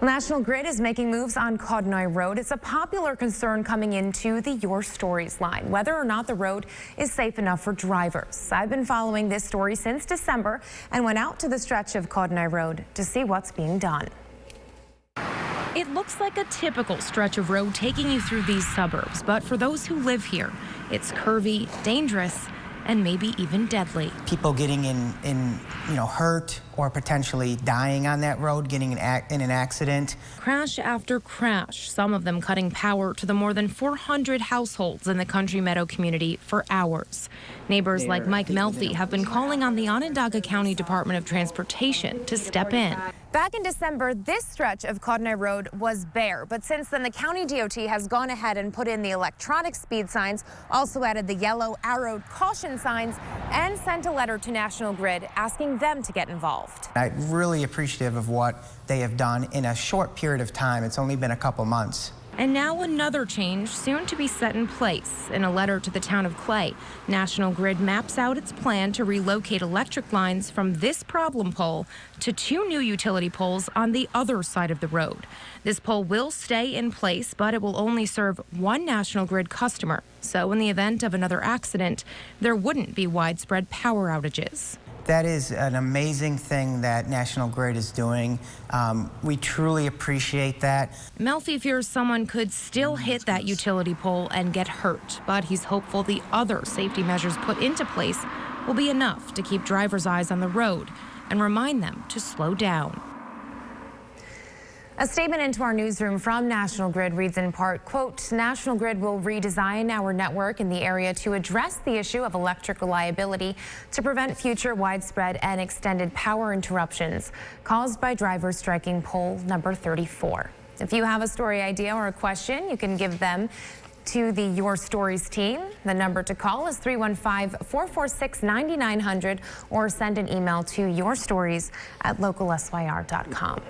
Well, National Grid is making moves on Caughdenoy Road. It's a popular concern coming into the Your Stories line, whether or not the road is safe enough for drivers. I've been following this story since December and went out to the stretch of Caughdenoy Road to see what's being done. It looks like a typical stretch of road taking you through these suburbs, but for those who live here, it's curvy, dangerous, and maybe even deadly. People getting hurt or potentially dying on that road, getting in an accident. Crash after crash, some of them cutting power to the more than 400 households in the Country Meadow community for hours. Neighbors like Mike Melfi have been calling on the Onondaga County Department of Transportation to step in. Back in December, this stretch of Caughdenoy Road was bare, but since then the county DOT has gone ahead and put in the electronic speed signs, also added the yellow arrowed caution signs, and sent a letter to National Grid asking them to get involved. I'm really appreciative of what they have done in a short period of time. It's only been a couple months. And now another change soon to be set in place. In a letter to the town of Clay, National Grid maps out its plan to relocate electric lines from this problem pole to 2 new utility poles on the other side of the road. This pole will stay in place, but it will only serve one National Grid customer. So in the event of another accident, there wouldn't be widespread power outages. That is an amazing thing that National Grid is doing. We truly appreciate that. Melfi fears someone could still hit that utility pole and get hurt, but he's hopeful the other safety measures put into place will be enough to keep drivers' eyes on the road and remind them to slow down. A statement into our newsroom from National Grid reads in part, quote, National Grid will redesign our network in the area to address the issue of electric reliability to prevent future widespread and extended power interruptions caused by drivers striking pole number 34. If you have a story idea or a question, you can give them to the Your Stories team. The number to call is 315-446-9900 or send an email to yourstories@localsyr.com.